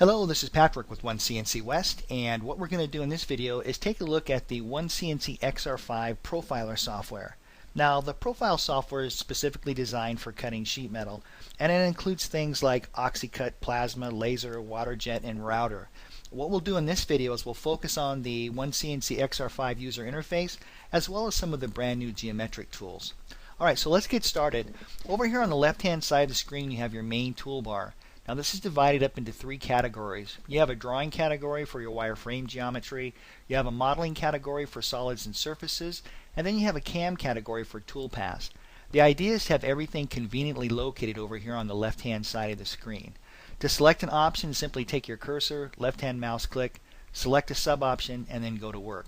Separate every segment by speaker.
Speaker 1: Hello, this is Patrick with OneCNC West, and what we're going to do in this video is take a look at the OneCNCXR5 profiler software. Now, the profile software is specifically designed for cutting sheet metal, and it includes things like OxyCut, plasma, laser, water jet, and router. What we'll do in this video is we'll focus on the OneCNCXR5 user interface, as well as some of the brand new geometric tools. Alright, so let's get started. Over here on the left-hand side of the screen, you have your main toolbar. Now this is divided up into three categories. You have a drawing category for your wireframe geometry, you have a modeling category for solids and surfaces, and then you have a CAM category for toolpaths. The idea is to have everything conveniently located over here on the left-hand side of the screen. To select an option, simply take your cursor, left-hand mouse click, select a sub-option, and then go to work.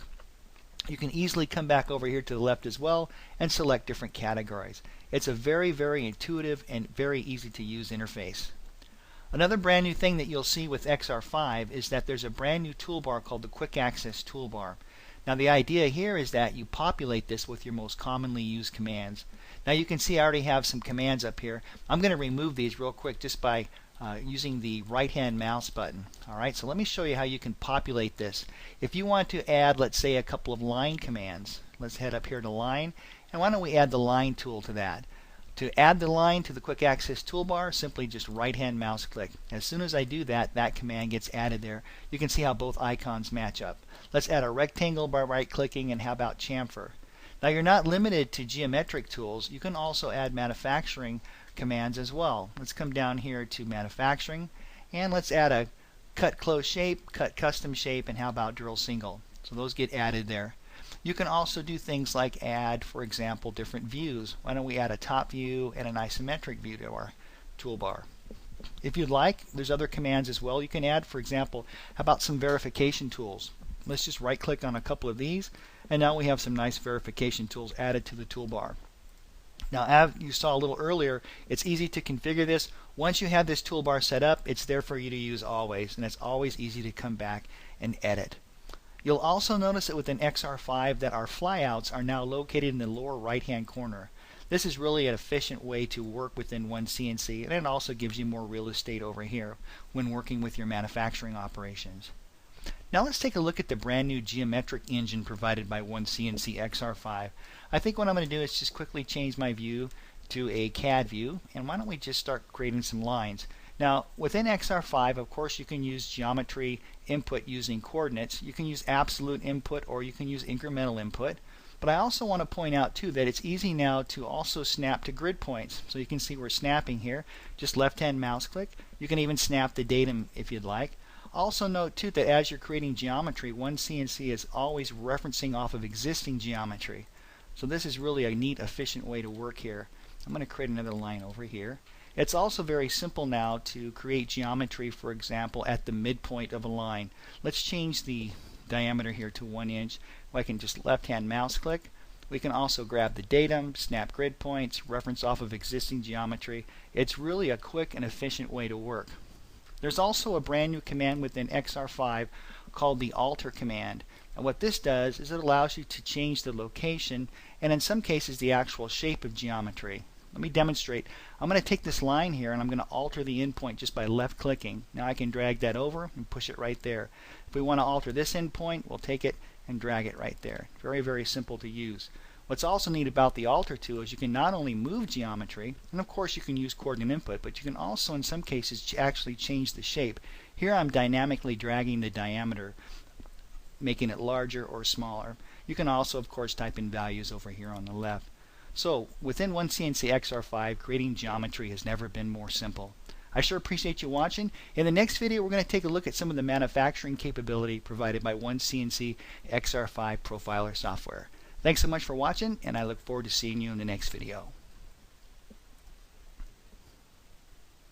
Speaker 1: You can easily come back over here to the left as well and select different categories. It's a very intuitive and very easy to use interface. Another brand new thing that you'll see with XR5 is that there's a brand new toolbar called the Quick Access Toolbar. Now the idea here is that you populate this with your most commonly used commands. Now you can see I already have some commands up here. I'm going to remove these real quick just by using the right hand mouse button. Alright, so let me show you how you can populate this. If you want to add, let's say, a couple of line commands, let's head up here to line, and why don't we add the line tool to that. To add the line to the Quick Access Toolbar, simply just right-hand mouse click. As soon as I do that, that command gets added there. You can see how both icons match up. Let's add a rectangle by right-clicking, and how about chamfer? Now you're not limited to geometric tools. You can also add manufacturing commands as well. Let's come down here to manufacturing, and let's add a cut close shape, cut custom shape, and how about drill single? So those get added there. You can also do things like add, for example, different views. Why don't we add a top view and an isometric view to our toolbar? If you'd like, there's other commands as well you can add. For example, how about some verification tools? Let's just right click on a couple of these, and now we have some nice verification tools added to the toolbar. Now, as you saw a little earlier, it's easy to configure this. Once you have this toolbar set up, it's there for you to use always, and it's always easy to come back and edit. You'll also notice that within XR5 that our flyouts are now located in the lower right hand corner. This is really an efficient way to work within OneCNC, and it also gives you more real estate over here when working with your manufacturing operations. Now let's take a look at the brand new geometric engine provided by OneCNCXR5. I think what I'm going to do is just quickly change my view to a CAD view, and why don't we just start creating some lines. Now, within XR5, of course, you can use geometry input using coordinates. You can use absolute input, or you can use incremental input. But I also want to point out, too, that it's easy now to also snap to grid points. So you can see we're snapping here. Just left-hand mouse click. You can even snap the datum if you'd like. Also note, too, that as you're creating geometry, OneCNC is always referencing off of existing geometry. So this is really a neat, efficient way to work here. I'm going to create another line over here. It's also very simple now to create geometry, for example, at the midpoint of a line. Let's change the diameter here to 1 inch. I can just left-hand mouse click. We can also grab the datum, snap grid points, reference off of existing geometry. It's really a quick and efficient way to work. There's also a brand new command within XR5 called the alter command. And what this does is it allows you to change the location and in some cases the actual shape of geometry. Let me demonstrate. I'm going to take this line here and I'm going to alter the endpoint just by left clicking. Now I can drag that over and push it right there. If we want to alter this endpoint, we'll take it and drag it right there. Very simple to use. What's also neat about the alter tool is you can not only move geometry, and of course you can use coordinate input, but you can also in some cases actually change the shape. Here I'm dynamically dragging the diameter, making it larger or smaller. You can also of course type in values over here on the left. So, within OneCNCXR5, creating geometry has never been more simple. I sure appreciate you watching. In the next video, we're going to take a look at some of the manufacturing capability provided by OneCNCXR5 profiler software. Thanks so much for watching, and I look forward to seeing you in the next video.